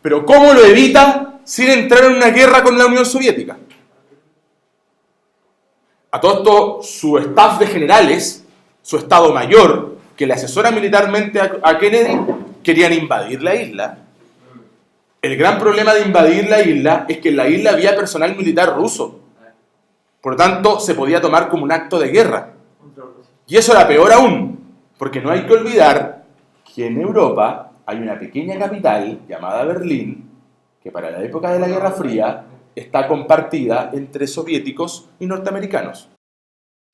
Pero ¿cómo lo evita sin entrar en una guerra con la Unión Soviética? A todo esto, su staff de generales, su Estado Mayor, que le asesora militarmente a Kennedy, querían invadir la isla. El gran problema de invadir la isla es que en la isla había personal militar ruso. Por lo tanto, se podía tomar como un acto de guerra. Y eso era peor aún, porque no hay que olvidar que en Europa hay una pequeña capital llamada Berlín, que para la época de la Guerra Fría está compartida entre soviéticos y norteamericanos.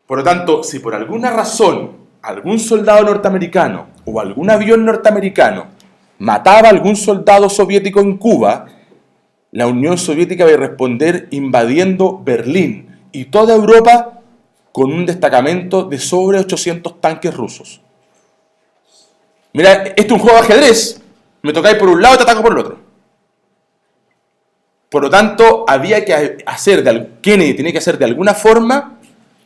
Por lo tanto, si por alguna razón algún soldado norteamericano o algún avión norteamericano mataba a algún soldado soviético en Cuba, la Unión Soviética iba a responder invadiendo Berlín y toda Europa con un destacamento de sobre 800 tanques rusos. Mira, esto es un juego de ajedrez. Me tocáis por un lado y te ataco por el otro. Por lo tanto, había que hacer, Kennedy tenía que hacer de alguna forma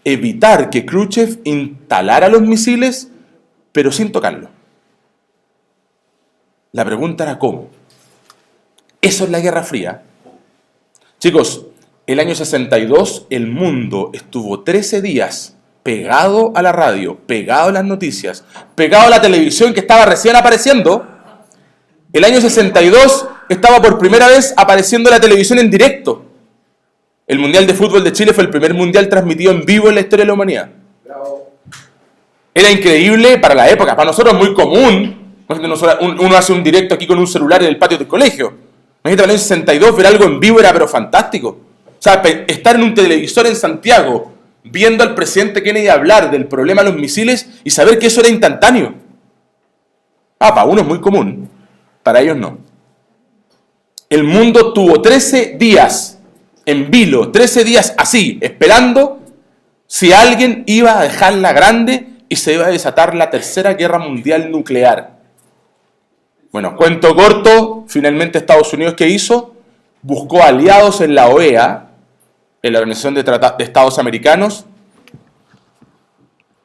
evitar que Khrushchev instalara los misiles, pero sin tocarlo. La pregunta era ¿cómo? Eso es la Guerra Fría. Chicos, el año 62 el mundo estuvo 13 días pegado a la radio, pegado a las noticias, pegado a la televisión que estaba recién apareciendo. El año 62 estaba por primera vez apareciendo la televisión en directo. El Mundial de Fútbol de Chile fue el primer mundial transmitido en vivo en la historia de la humanidad. Era increíble para la época, para nosotros muy común. Uno hace un directo aquí con un celular en el patio del colegio. Imagínate, en el año 62 ver algo en vivo era pero fantástico. O sea, estar en un televisor en Santiago viendo al presidente Kennedy hablar del problema de los misiles y saber que eso era instantáneo. Para uno es muy común, para ellos no. El mundo tuvo 13 días en vilo, 13 días así, esperando si alguien iba a dejarla grande y se iba a desatar la Tercera Guerra Mundial nuclear. Bueno, cuento corto, finalmente Estados Unidos, ¿qué hizo? Buscó aliados en la OEA, en la Organización de Estados Americanos,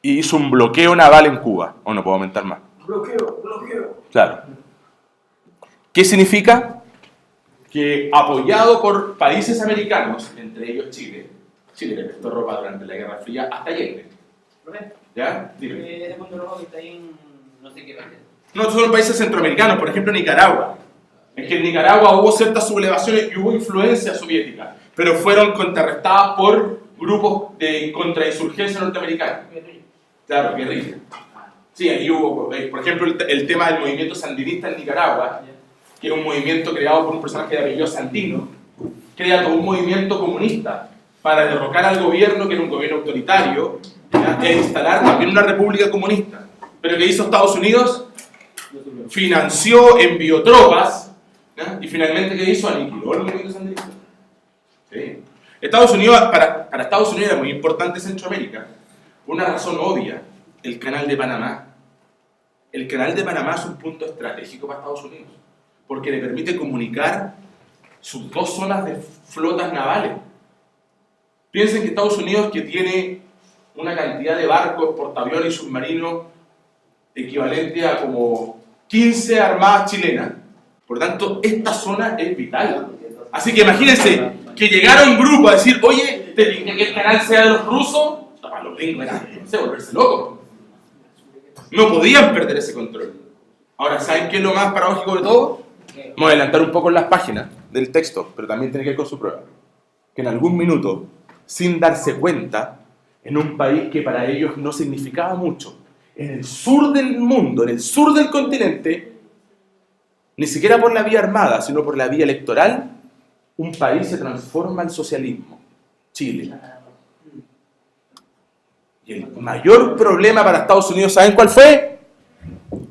y hizo un bloqueo naval en Cuba. ¿O no puedo aumentar más? Bloqueo. Claro. ¿Qué significa? Que apoyado por países americanos, entre ellos Chile le prestó ropa durante la Guerra Fría hasta Allende. ¿Ya? Dime. Ese punto rojo que está ahí en no sé qué parte. No, son países centroamericanos, por ejemplo Nicaragua. Es que en Nicaragua hubo ciertas sublevaciones y hubo influencia soviética, pero fueron contrarrestadas por grupos de contrainsurgencia norteamericana. Claro, guerrilla. Sí, ahí hubo, por ejemplo, el tema del movimiento sandinista en Nicaragua, que es un movimiento creado por un personaje de apellido Sandino, crea todo un movimiento comunista para derrocar al gobierno, que era un gobierno autoritario, ¿ya? E instalar también una república comunista. Pero ¿qué hizo Estados Unidos? Financió, envió tropas, ¿ya? Y finalmente ¿qué hizo? Aniquiló el movimiento sandinista. ¿Sí? Estados Unidos, para Estados Unidos era muy importante Centroamérica, por una razón obvia: el canal de Panamá. El canal de Panamá es un punto estratégico para Estados Unidos, porque le permite comunicar sus dos zonas de flotas navales. Piensen que Estados Unidos, que tiene una cantidad de barcos, portaaviones y submarinos equivalente a como 15 armadas chilenas. Por lo tanto, esta zona es vital. Así que imagínense que llegara un grupo a decir, oye, ¿te dije que el canal sea de los rusos? Para los gringos era, no sé, volverse locos. No podían perder ese control. Ahora, ¿saben qué es lo más paradójico de todo? Vamos a adelantar un poco en las páginas del texto, pero también tiene que ver con su prueba. Que en algún minuto, sin darse cuenta, en un país que para ellos no significaba mucho, en el sur del mundo, en el sur del continente, ni siquiera por la vía armada, sino por la vía electoral, un país se transforma al socialismo. Chile. Y el mayor problema para Estados Unidos, ¿saben cuál fue?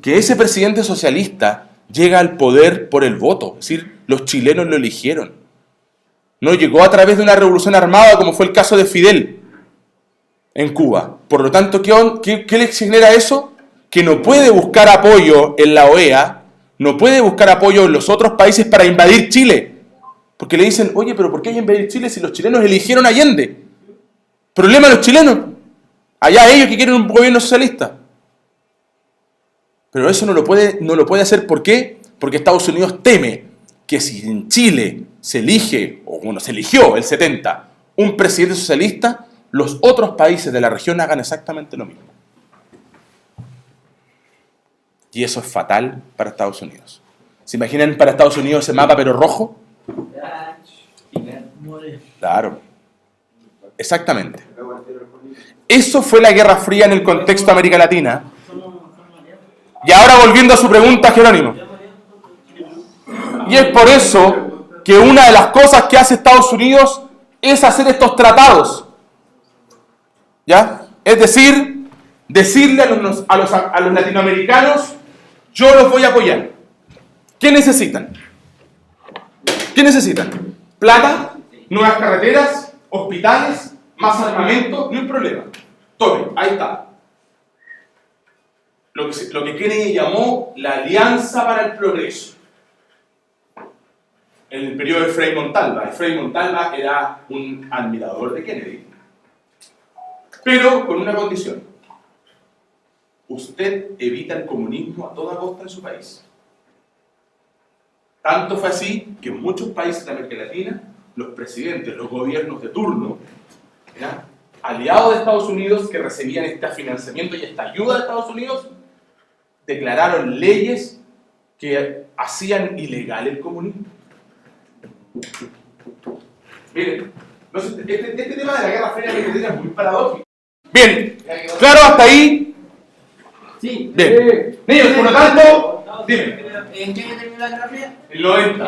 Que ese presidente socialista llega al poder por el voto, es decir, los chilenos lo eligieron. No llegó a través de una revolución armada como fue el caso de Fidel en Cuba. Por lo tanto, ¿qué le genera eso? Que no puede buscar apoyo en la OEA, no puede buscar apoyo en los otros países para invadir Chile. Porque le dicen, oye, pero ¿por qué hay que invadir Chile si los chilenos eligieron a Allende? Problema de los chilenos. Allá ellos que quieren un gobierno socialista. Pero eso no lo puede hacer. ¿Por qué? Porque Estados Unidos teme que si en Chile se elige, o bueno, se eligió el 70, un presidente socialista, los otros países de la región hagan exactamente lo mismo. Y eso es fatal para Estados Unidos. ¿Se imaginan para Estados Unidos ese mapa pero rojo? Claro. Exactamente. Eso fue la Guerra Fría en el contexto de América Latina. Y ahora volviendo a su pregunta, Jerónimo. Y es por eso que una de las cosas que hace Estados Unidos es hacer estos tratados. ¿Ya? Es decir, decirle a los latinoamericanos, yo los voy a apoyar. ¿Qué necesitan? ¿Qué necesitan? Plata, nuevas carreteras, hospitales, más armamento, no hay problema. Tome, ahí está. Lo que Kennedy llamó la Alianza para el Progreso. En el periodo de Frei Montalva. Frei Montalva era un admirador de Kennedy. Pero con una condición. Usted evita el comunismo a toda costa en su país. Tanto fue así que en muchos países de América Latina, los presidentes, los gobiernos de turno, ¿ya?, aliados de Estados Unidos que recibían este financiamiento y esta ayuda de Estados Unidos, declararon leyes que hacían ilegal el comunismo. Miren, este tema de la Guerra Fría es muy paradójico. Bien, claro hasta ahí. Sí. Bien. Niños, por lo tanto, dime. ¿En qué año terminó la Guerra Fría? El 90.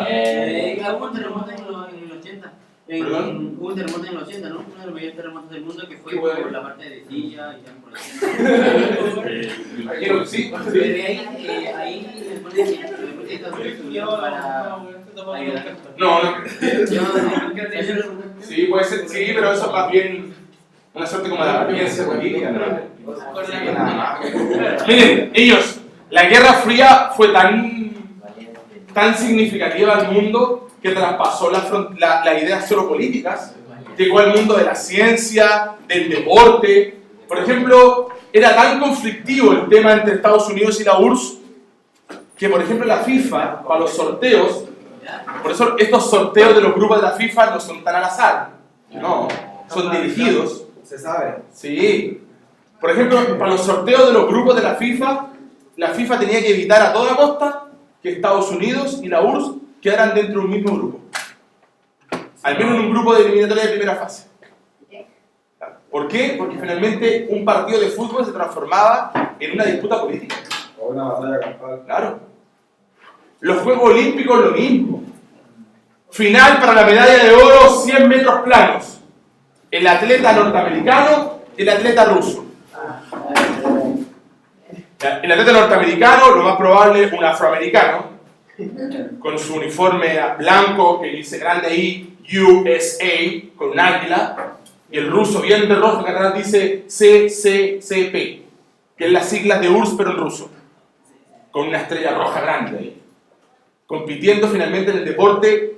Hubo un terremoto en el 80. ¿Perdón? Hubo un terremoto en el 80, ¿no? Uno de los mayores terremotos del mundo que fue Qué bueno. por la parte de Silla y ya por el Me imagino que sí. ahí después de Estados Unidos para ayudar. No. Yo- Sí, puede ser, sí, pero eso es más bien una suerte como de apariencia política, ¿no? Sí, nada más. Miren, niños, la Guerra Fría fue tan significativa al mundo que traspasó las ideas solo políticas, llegó al mundo de la ciencia, del deporte. Por ejemplo, era tan conflictivo el tema entre Estados Unidos y la URSS que, por ejemplo, la FIFA, para los sorteos, por eso estos sorteos de los grupos de la FIFA no son tan al azar, no, son dirigidos. Se sabe. Sí. Por ejemplo, para los sorteos de los grupos de la FIFA tenía que evitar a toda costa que Estados Unidos y la URSS quedaran dentro de un mismo grupo. Al menos en un grupo de eliminatoria de primera fase. ¿Por qué? Porque finalmente un partido de fútbol se transformaba en una disputa política. O una batalla campal. Claro. Los Juegos Olímpicos lo mismo. Final para la medalla de oro, 100 metros planos. El atleta norteamericano y el atleta ruso. El atleta norteamericano, lo más probable, un afroamericano, con su uniforme blanco que dice grande ahí, USA, con un águila, y el ruso bien de rojo que atrás dice CCCP, que es las siglas de URSS pero en ruso, con una estrella roja grande ahí, compitiendo finalmente en el deporte.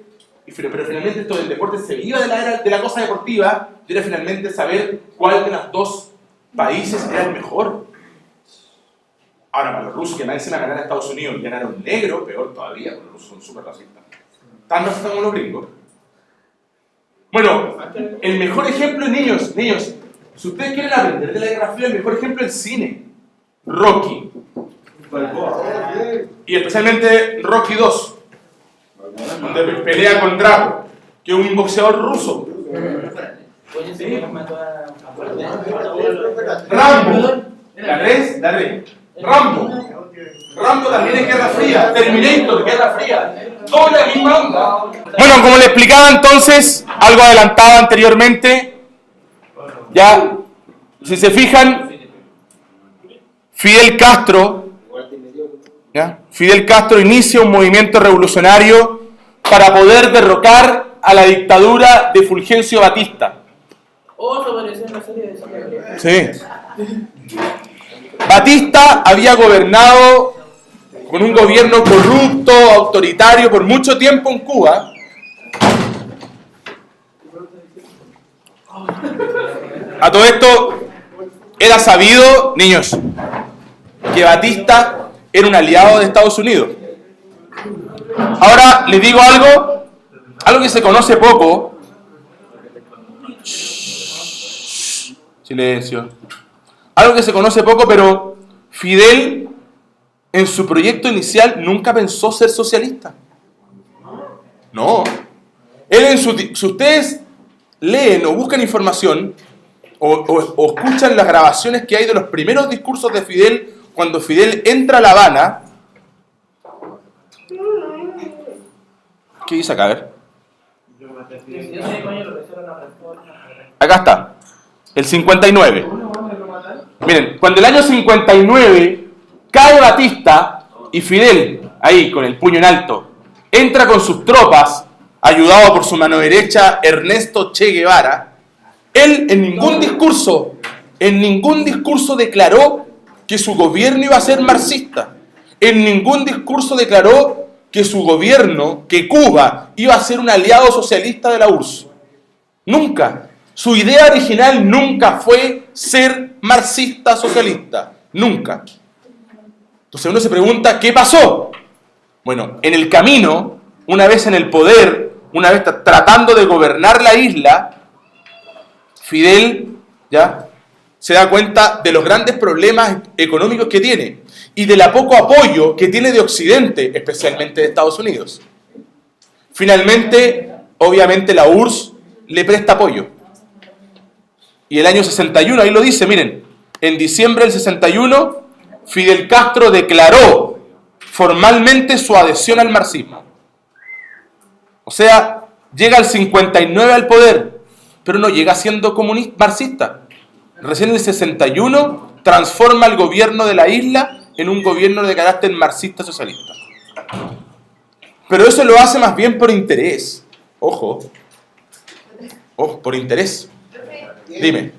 Pero finalmente esto del deporte se iba de la cosa deportiva y era finalmente saber cuál de los dos países era el mejor. Ahora, para los rusos que nadie se va a ganar a Estados Unidos y ganar a un negro, peor todavía, porque los rusos son súper racistas. Tan racistas como los gringos. Bueno, el mejor ejemplo, niños, si ustedes quieren aprender de la Guerra Fría, el mejor ejemplo es el cine. Rocky. Y especialmente Rocky 2. Donde pelea con Drago, que es un boxeador ruso. Rambo. Rambo también es Guerra Fría. Terminator, Guerra Fría. Toda la misma onda. Bueno, como le explicaba entonces, algo adelantado anteriormente, ya, si se fijan, Fidel Castro inicia un movimiento revolucionario para poder derrocar a la dictadura de Fulgencio Batista. Sí. Batista había gobernado con un gobierno corrupto, autoritario por mucho tiempo en Cuba. A todo esto era sabido, niños, que Batista era un aliado de Estados Unidos. Ahora les digo algo que se conoce poco. Silencio. Algo que se conoce poco, pero Fidel en su proyecto inicial nunca pensó ser socialista. No. Él si ustedes leen o buscan información o escuchan las grabaciones que hay de los primeros discursos de Fidel cuando Fidel entra a La Habana. ¿Qué dice acá? A ver. Acá está. El 59. Miren, cuando el año 59 cae Batista y Fidel, ahí con el puño en alto, entra con sus tropas, ayudado por su mano derecha Ernesto Che Guevara, él en ningún discurso declaró que su gobierno iba a ser marxista. En ningún discurso declaró que su gobierno, que Cuba, iba a ser un aliado socialista de la URSS. Nunca. Su idea original nunca fue ser marxista-socialista. Nunca. Entonces uno se pregunta, ¿qué pasó? Bueno, en el camino, una vez en el poder, una vez tratando de gobernar la isla, Fidel ya se da cuenta de los grandes problemas económicos que tiene y de la poco apoyo que tiene de Occidente, especialmente de Estados Unidos. Finalmente, obviamente la URSS le presta apoyo. Y el año 61, ahí lo dice, miren, en diciembre del 61, Fidel Castro declaró formalmente su adhesión al marxismo. O sea, llega al 59 al poder, pero no llega siendo marxista. Recién en el 61 transforma el gobierno de la isla en un gobierno de carácter marxista-socialista. Pero eso lo hace más bien por interés. Ojo, por interés. Dime.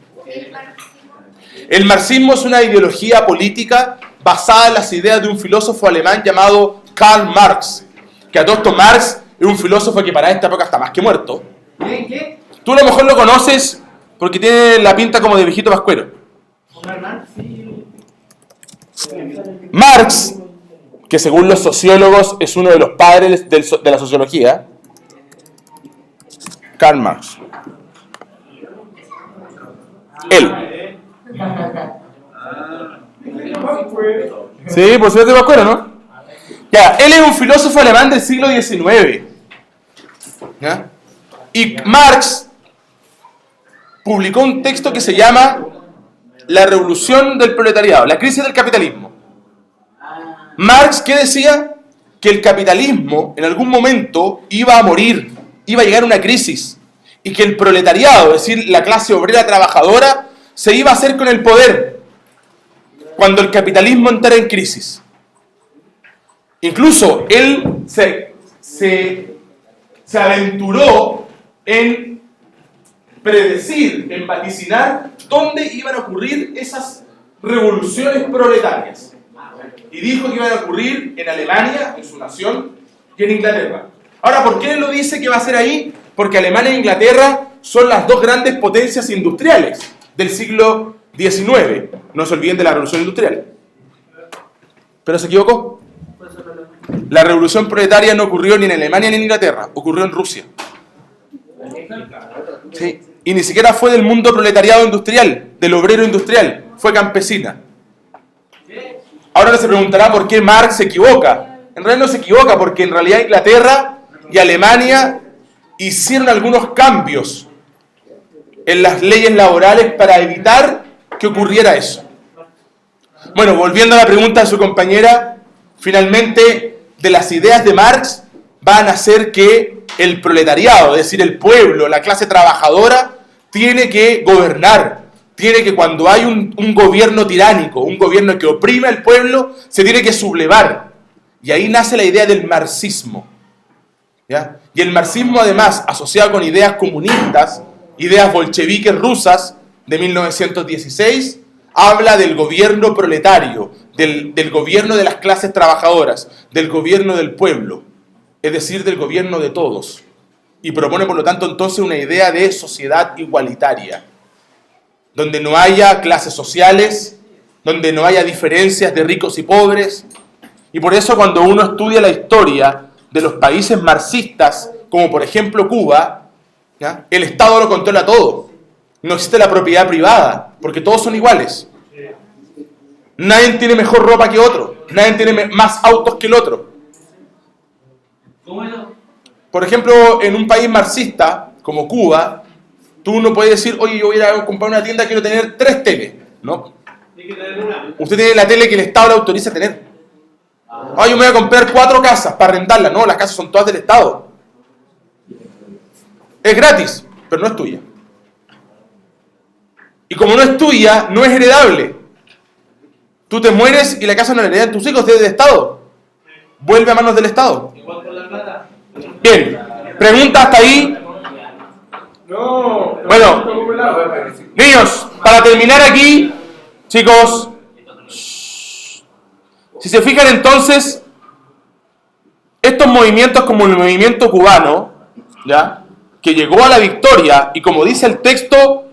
El marxismo es una ideología política basada en las ideas de un filósofo alemán llamado Karl Marx. Que a todo esto Marx es un filósofo que para esta época está más que muerto. ¿Qué? Tú a lo mejor lo conoces porque tiene la pinta como de viejito pascuero. Marx, que según los sociólogos es uno de los padres de la sociología. Karl Marx. Él. Sí, pues es de Pascuero, ¿no? Ya, él es un filósofo alemán del siglo XIX. ¿Ya? Y Marx publicó un texto que se llama La revolución del proletariado, la crisis del capitalismo. Marx, ¿qué decía? Que el capitalismo en algún momento iba a morir, iba a llegar a una crisis, y que el proletariado, es decir, la clase obrera trabajadora, se iba a hacer con el poder cuando el capitalismo entrara en crisis. Incluso él se aventuró en predecir, en vaticinar dónde iban a ocurrir esas revoluciones proletarias. Y dijo que iban a ocurrir en Alemania, en su nación, y en Inglaterra. Ahora, ¿por qué él lo dice que va a ser ahí? Porque Alemania e Inglaterra son las dos grandes potencias industriales del siglo XIX. No se olviden de la revolución industrial. Pero se equivocó. La revolución proletaria no ocurrió ni en Alemania ni en Inglaterra, ocurrió en Rusia. Sí. Y ni siquiera fue del mundo proletariado industrial, del obrero industrial, fue campesina. Ahora se preguntará por qué Marx se equivoca. En realidad no se equivoca, porque en realidad Inglaterra y Alemania hicieron algunos cambios en las leyes laborales para evitar que ocurriera eso. Bueno, volviendo a la pregunta de su compañera, finalmente de las ideas de Marx van a ser que el proletariado, es decir, el pueblo, la clase trabajadora, tiene que gobernar, tiene que cuando hay un gobierno tiránico, un gobierno que oprime al pueblo, se tiene que sublevar. Y ahí nace la idea del marxismo. ¿Ya? Y el marxismo además, asociado con ideas comunistas, ideas bolcheviques rusas de 1916, habla del gobierno proletario, del gobierno de las clases trabajadoras, del gobierno del pueblo, es decir, del gobierno de todos. Y propone, por lo tanto, entonces una idea de sociedad igualitaria, donde no haya clases sociales, donde no haya diferencias de ricos y pobres. Y por eso cuando uno estudia la historia de los países marxistas, como por ejemplo Cuba, ¿ya? El Estado lo controla todo. No existe la propiedad privada, porque todos son iguales. Nadie tiene mejor ropa que otro. Nadie tiene más autos que el otro. Por ejemplo, en un país marxista, como Cuba, tú no puedes decir, oye, yo voy a ir a comprar una tienda, quiero tener 3 teles. No. Usted tiene la tele que el Estado le autoriza a tener. Ah, yo me voy a comprar 4 casas para arrendarlas. No, las casas son todas del Estado. Es gratis, pero no es tuya. Y como no es tuya, no es heredable. Tú te mueres y la casa no la heredan tus hijos, es del Estado. Vuelve a manos del Estado. Bien, pregunta hasta ahí. Bueno, niños, para terminar aquí, chicos, si se fijan entonces, estos movimientos como el movimiento cubano, ¿ya?, que llegó a la victoria, y como dice el texto,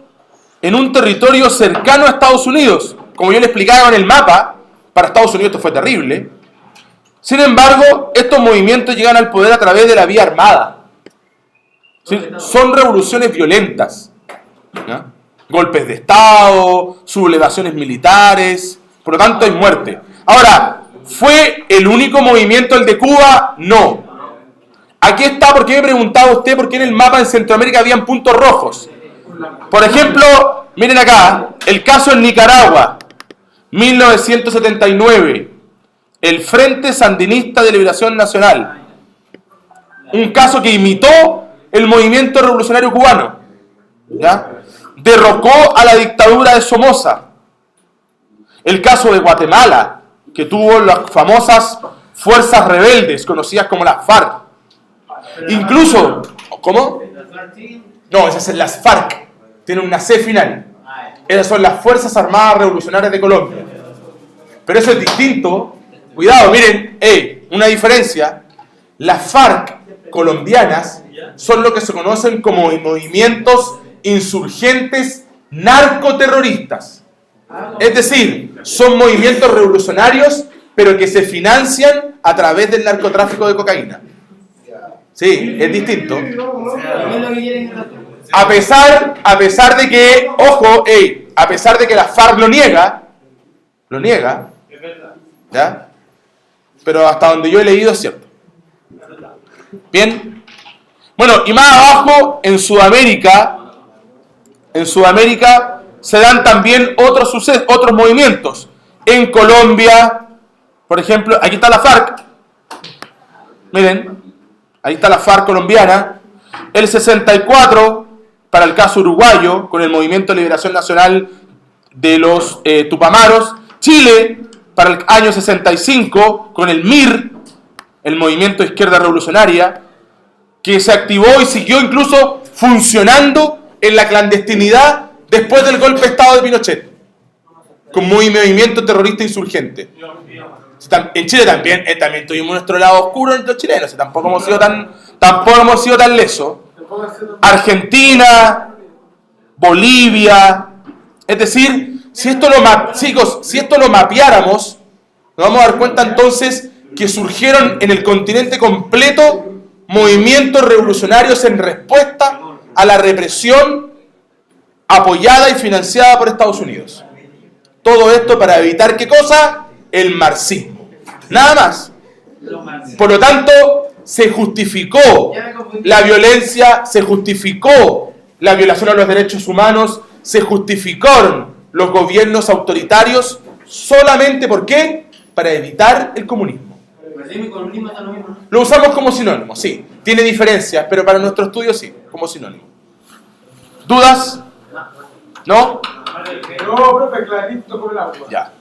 en un territorio cercano a Estados Unidos, como yo le explicaba en el mapa, para Estados Unidos esto fue terrible. Sin embargo, estos movimientos llegan al poder a través de la vía armada. ¿Sí? Son revoluciones violentas, ¿ya? Golpes de Estado, sublevaciones militares, por lo tanto hay muerte. Ahora, ¿fue el único movimiento el de Cuba? No. Aquí está, porque me preguntaba usted por qué en el mapa en Centroamérica habían puntos rojos. Por ejemplo, miren acá, el caso en Nicaragua, 1979, el Frente Sandinista de Liberación Nacional. Un caso que imitó el movimiento revolucionario cubano, ¿ya? Derrocó a la dictadura de Somoza. El caso de Guatemala, que tuvo las famosas fuerzas rebeldes, conocidas como las FARC. Incluso, ¿cómo? No, esas son las FARC, tienen una C final. Esas son las Fuerzas Armadas Revolucionarias de Colombia. Pero eso es distinto. Cuidado, miren, una diferencia. Las FARC colombianas son lo que se conocen como movimientos insurgentes narcoterroristas. Es decir, son movimientos revolucionarios, pero que se financian a través del narcotráfico de cocaína. Sí, es distinto. A pesar de que, ojo, a pesar de que la FARC lo niega, ¿ya? Pero hasta donde yo he leído es cierto. Bien. Bueno, y más abajo, en Sudamérica se dan también otros movimientos. En Colombia, por ejemplo, aquí está la FARC. Miren, ahí está la FARC colombiana. El 64, para el caso uruguayo, con el Movimiento de Liberación Nacional de los Tupamaros. Chile, para el año 65, con el MIR, el Movimiento de Izquierda Revolucionaria, que se activó y siguió incluso funcionando en la clandestinidad después del golpe de Estado de Pinochet, como movimiento terrorista insurgente. En Chile también tuvimos nuestro lado oscuro entre los chilenos, tampoco hemos sido tan lesos. Argentina, Bolivia, es decir, si esto lo mapeáramos, nos vamos a dar cuenta entonces que surgieron en el continente completo movimientos revolucionarios en respuesta a la represión apoyada y financiada por Estados Unidos. Todo esto para evitar, ¿qué cosa? El marxismo. Nada más. Por lo tanto, se justificó la violencia, se justificó la violación a los derechos humanos, se justificaron los gobiernos autoritarios solamente, ¿por qué? Para evitar el comunismo. Lo usamos como sinónimo, sí. Tiene diferencias, pero para nuestro estudio sí, como sinónimo. ¿Dudas? ¿No? No, profe, clarito como el agua. Ya.